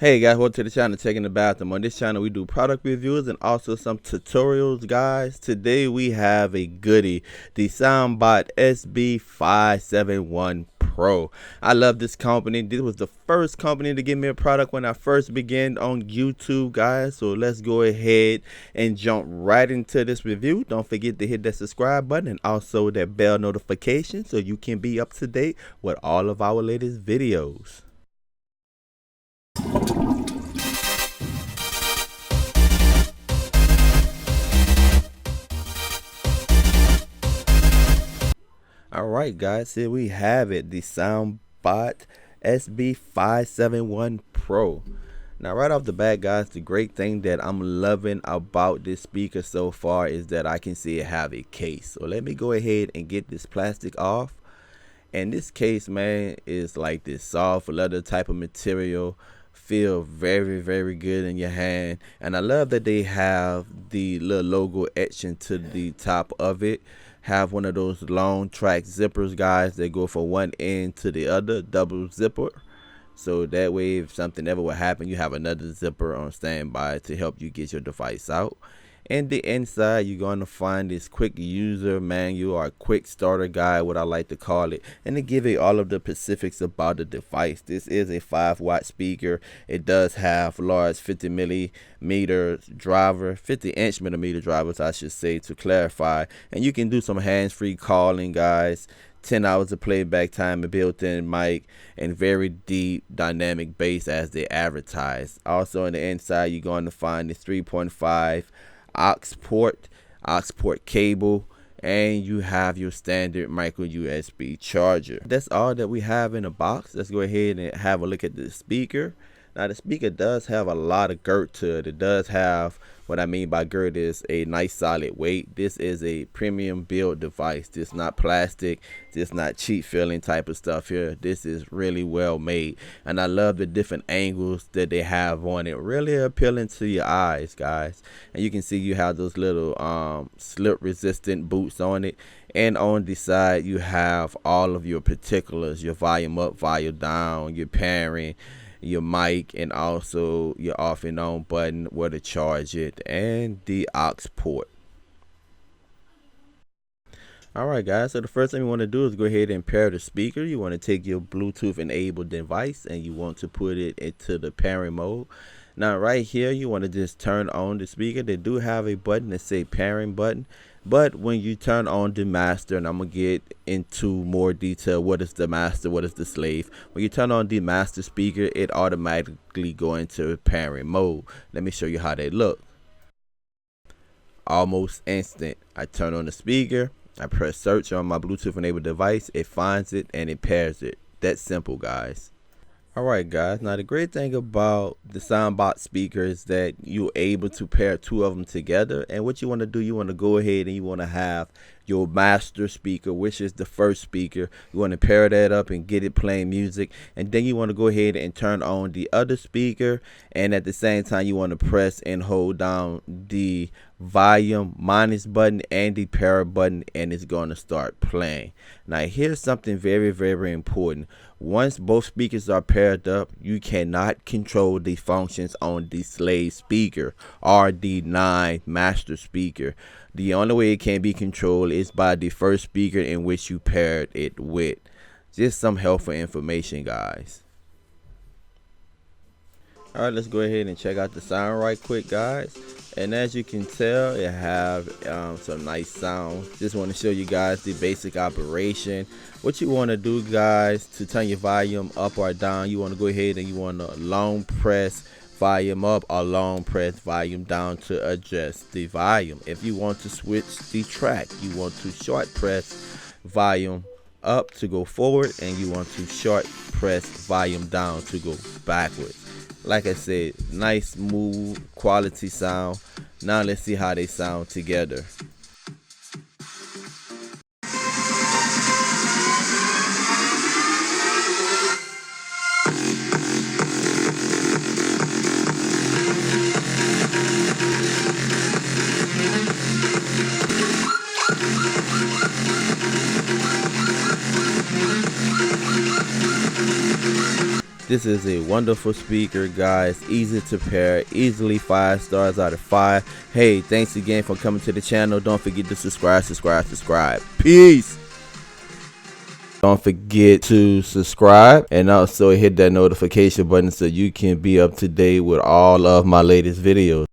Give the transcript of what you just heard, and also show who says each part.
Speaker 1: Hey guys, welcome to the channel Taking the Bathroom. On this channel we do product reviews and also some tutorials, guys. Today we have a goodie, the Soundbot SB571 Pro. I love this company. This was the first company to give me a product when I first began on YouTube, guys. So let's go ahead and jump right into this review. Don't forget to hit that subscribe button and also that bell notification so you can be up to date with all of our latest videos. Alright guys, here we have it, the Soundbot SB571 Pro. Now right off the bat, guys, the great thing that I'm loving about this speaker so far is that I can see it have a case. So let me go ahead and get this plastic off. And this case, man, is like this soft leather type of material. Feel very good in your hand, and I love that they have the little logo etched into the top of it. Have one of those long track zippers, guys, that go from one end to the other, double zipper, so that way if something ever would happen, you have another zipper on standby to help you get your device out. And the inside, you're going to find this quick user manual, or quick starter guide, what I like to call it, and to give you all of the specifics about the device. This is a 5-watt speaker. It does have large 50 millimeter driver, 50-inch millimeter drivers, I should say, to clarify. And you can do some hands-free calling, guys. 10 hours of playback time, a built-in mic, and very deep dynamic bass as they advertise. Also on the inside, you're going to find this 3.5 aux port cable, and you have your standard micro USB charger. That's all that we have in the box. Let's go ahead and have a look at the speaker. Now the speaker does have a lot of girth to it. It does have, what I mean by girth is a nice solid weight. This is a premium build device. This is not plastic. This is not cheap feeling type of stuff here. This is really well made, and I love the different angles that they have on it. Really appealing to your eyes, guys. And you can see you have those little slip resistant boots on it, and on the side you have all of your particulars, your volume up, volume down, your pairing, your mic, and also your off and on button where to charge it, and the aux port. Alright guys, so the first thing you want to do is go ahead and pair the speaker. You want to take your Bluetooth enabled device and you want to put it into the pairing mode. Now right here, you want to just turn on the speaker. They do have a button that say pairing button, but when you turn on the master, and I'm gonna get into more detail, what is the master, what is the slave. When you turn on the master speaker, it automatically go into pairing mode. Let me show you how they look. Almost instant. I turn on the speaker, I press search on my Bluetooth enabled device, it finds it and it pairs it. That's simple, guys. Alright guys, now the great thing about the Soundbot speaker is that you're able to pair two of them together. And what you want to do, you want to go ahead and you want to have your master speaker, which is the first speaker. You want to pair that up and get it playing music, and then you want to go ahead and turn on the other speaker, and at the same time you want to press and hold down the volume minus button and the pair button, and it's going to start playing. Now here's something very important. Once both speakers are paired up, you cannot control the functions on the slave speaker or the master speaker. The only way it can be controlled is by the first speaker in which you paired it with. Just some helpful information, guys. Alright, let's go ahead and check out the sound right quick, guys. And as you can tell, it have some nice sound. Just want to show you guys the basic operation. What you want to do, guys, to turn your volume up or down, you want to go ahead and you want to long press volume up or long press volume down to adjust the volume. If you want to switch the track, you want to short press volume up to go forward, and you want to short press volume down to go backwards. Like I said, nice, smooth, quality sound. Now let's see how they sound together. This is a wonderful speaker, guys. Easy to pair, easily 5 stars out of 5. Hey, thanks again for coming to the channel. Don't forget to subscribe. Peace. Don't forget to subscribe and also hit that notification button so you can be up to date with all of my latest videos.